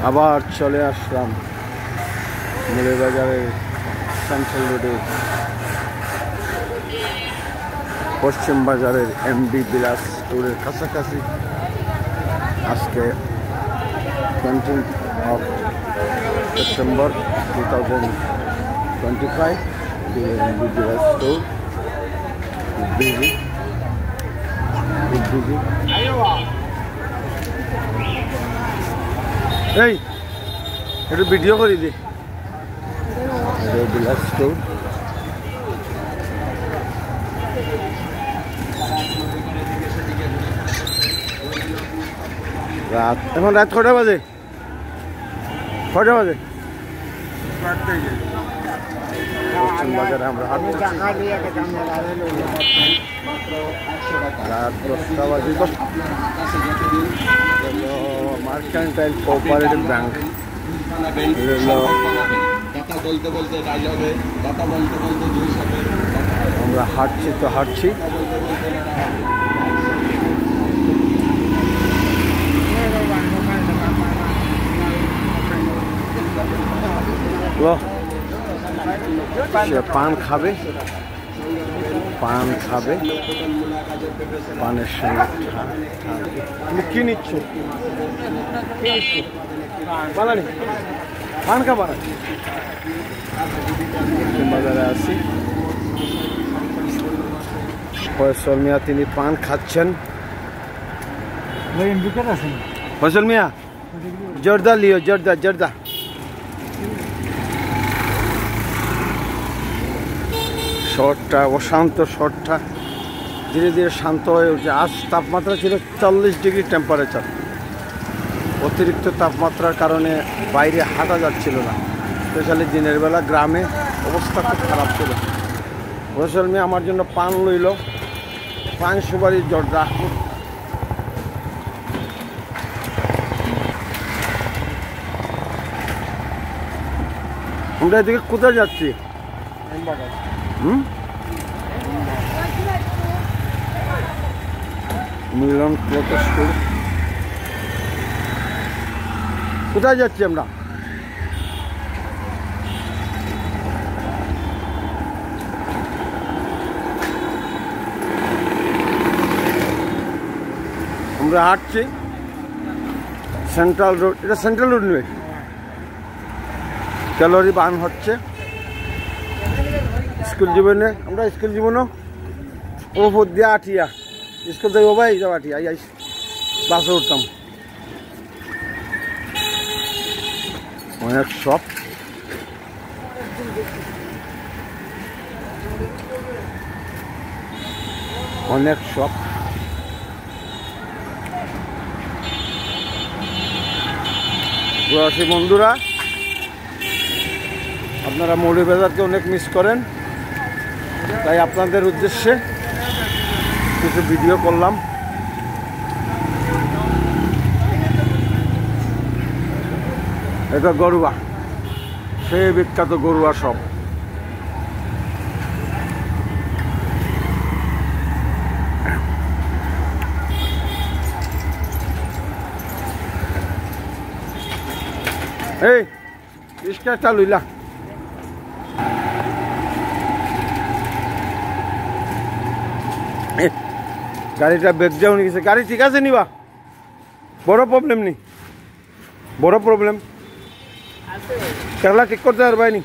আবার চলে আসলাম মৌলভীবাজারের সেন্ট্রাল রোডে পশ্চিম বাজারের এমডি বিলাস স্টোরের কাছাকাছি। আজকে 20 সেপ্টেম্বর 2025। এমডি বিলাস স্টোর বিজি। এই একটু ভিডিও করে দি। বিলাস স্টোর রাত, এখন রাত কটা বাজে? বাজে বাজারে আমরা রাত 10টা বাজে। Mercantile cooperative bank. আমরা হাঁটছি। সে পান খাবে, পানের সঙ্গে তুমি কি নিচ্ছ? পান খাবা না? বাজারে আছি, ফয়সল মিয়া তিনি পান খাচ্ছেন। ফয়সল মিয়া জর্দা লিও, জর্দা। শহরটা অশান্ত, শহরটা ধীরে ধীরে শান্ত হয়ে উঠছে। আজ তাপমাত্রা ছিল 40 ডিগ্রি টেম্পারেচার। অতিরিক্ত তাপমাত্রার কারণে বাইরে হাঁটা যাচ্ছিল না, স্পেশালি দিনের বেলা। গ্রামে অবস্থা খুব খারাপ ছিল। ফয়সল মিয়া আমার জন্য পান লইল, পান সুপারি জর্দা। আমরা এদিকে কোথায় যাচ্ছি? মিলন ক্লথ স্টোর। কোথায় যাচ্ছি আমরা? আমরা হাঁটছি সেন্ট্রাল রোড। এটা সেন্ট্রাল রোড নয়, ক্যালোরি বার্ন হচ্ছে। স্কুল জীবনে আমরা ওপর দিয়ে আটিয়া স্কুল থেকে বাবা এই যাবো আটিয়া বাসে উঠতাম। অনেক শপ, প্রবাসী বন্ধুরা, আপনারা মৌলভীবাজারকে অনেক মিস করেন, তাই আপনাদের উদ্দেশ্যে কিছু ভিডিও করলাম। এটা গরুয়া, সেই বিখ্যাত গরুয়া সব। এই রিস্কাটা লইলা, গাড়িটা বেগ যাওনি গেছে। গাড়ি ঠিক আছে নিবা? বড় প্রবলেম নেই, কেরলা ঠিক করতে পারবাইনি।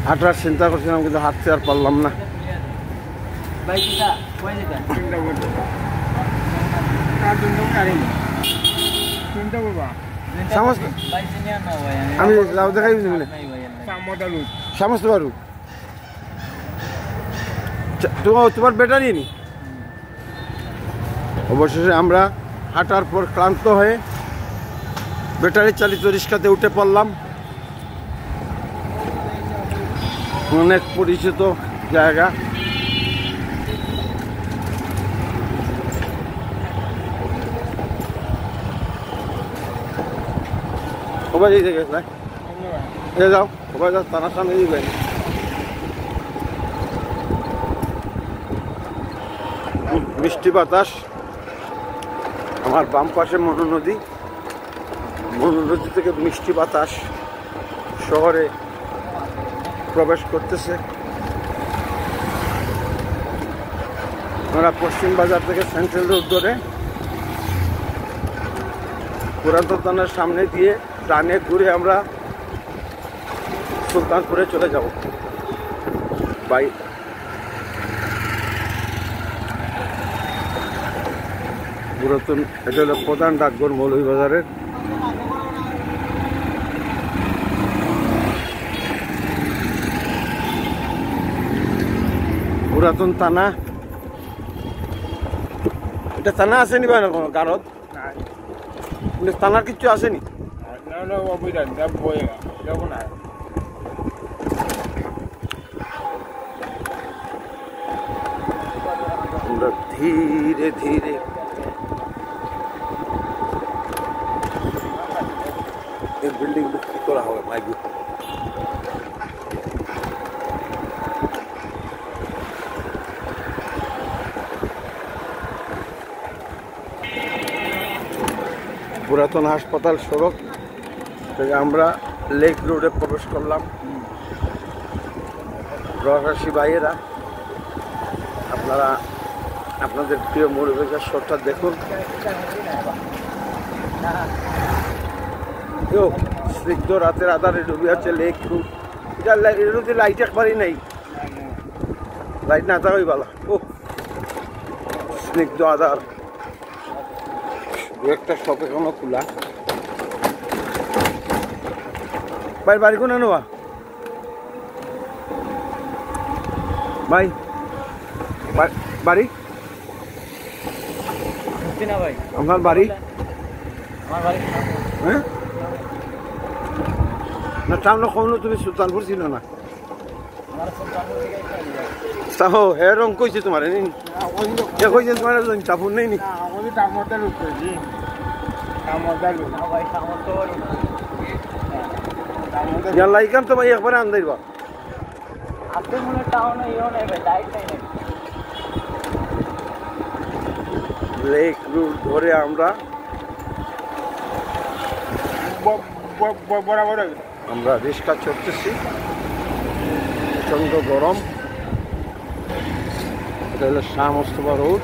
হাঁটার চিন্তা করছিলাম, কিন্তু হাঁটতে আর পারলাম না। আমি লাউ দেখাই সমস্ত পারু। তোমার ব্যাটারি নি? অবশেষে আমরা হাঁটার পর ক্লান্ত হয়ে ব্যাটারি চালিত রিক্সাতে উঠে পড়লাম। অনেক পরিচিত জায়গা। সবাই এই জায়গায় যাও, সবাই যাও, তার সামনে দিবেন। মিষ্টি বাতাস। আমার বাম পাশে মনু নদী, মনু নদী থেকে মিষ্টি বাতাস শহরে প্রবেশ করতেছে। আমরা পশ্চিম বাজার থেকে সেন্ট্রাল রোড ধরে পুরাতন থানার সামনে দিয়ে ডানে ঘুরে আমরা সুলতানপুরে চলে যাব। বাই পুরাতন, এটা হলো প্রধান ডাকঘর মৌলভীবাজারের। পুরাতন থানা, এটা থানা আসেনি ভাই না কোনো গারদ? থানার কিচ্ছু আসেনি। আমরা ধীরে ধীরে এই বিল্ডিং কি করা হবে মাইগু। পুরাতন হাসপাতাল সড়ক থেকে আমরা লেক রোডে প্রবেশ করলাম। প্রবাসী ভাইয়েরা, আপনারা আপনাদের প্রিয় মৌলভীবাজার শহরটা দেখুন। স্নিগ্ধ রাতের আধারে ডুবে আছে লেক রোড। এটা লাইট একবারই নাই, লাইট না থাকাই ভালো। ও স্নিগ্ধ আধার, একটা শপ এখনো খোলা। ভাই বাড়ি কোন নেওয়া ভাই? বাড়ি আপনার বাড়ি? হ্যাঁ না, টাউন কখনো তুমি সুলতানপুর ছিল না? তাহো হে রং কইছে তোমার কইছে তোমার চাপুর নেই নি? লাইকাম তো ভাই একবারে আন্দাইবা। লেক রোড ধরে আমরা রিক্সা চড়তেছি। প্রচন্ড গরম। এটা হলো শাহ মোস্তফা রোড।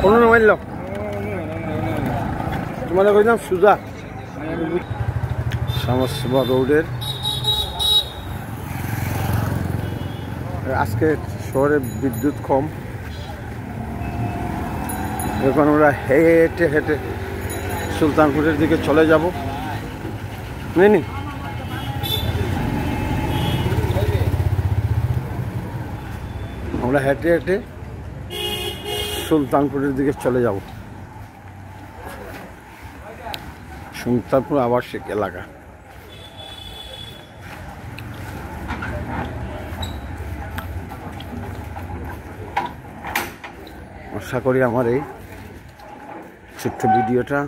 কোনো মারল তোমার কইলাম সুজা। শাহ মোস্তফা রোডের আজকে শহরে বিদ্যুৎ কম। এখন আমরা হেঁটে হেঁটে সুলতানপুরের দিকে চলে যাব। নেই আমরা হেঁটে হেঁটে সুলতানপুরের দিকে চলে যাব। সুলতানপুর আবাসিক এলাকা। আশা করি আমার এই ছোট্ট ভিডিওটা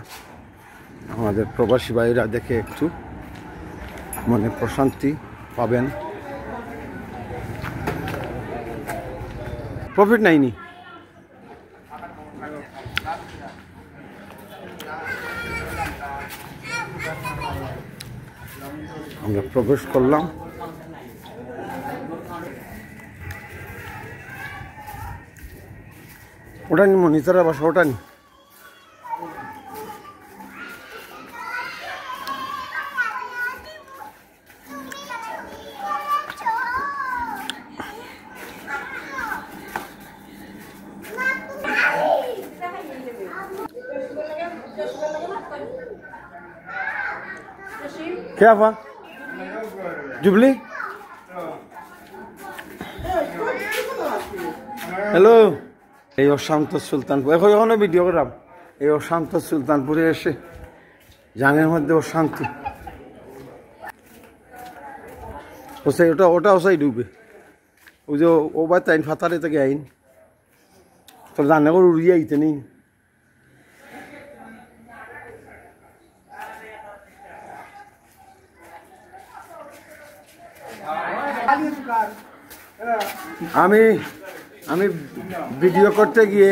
আমাদের প্রবাসী ভাইরা দেখে একটু মনে প্রশান্তি পাবেন। প্রফিট নাইনি। আমরা প্রবেশ করলাম। ওটা নি মনিতারা বাসা, ওটা নি কে আপা? Jubilee, hello. এই অশান্ত সুলতানপুর, এখনো ভিডিও করাম। এই অশান্ত সুলতানপুরে এসে জানের মধ্যে অশান্তি। ওসাই ওটা ওসাই ডুবে। ওই যে ও বা তাইন ফাতারে থেকে আইন তোর জানে করে উড়িয়ে আইতে নেই। আমি আমি ভিডিও করতে গিয়ে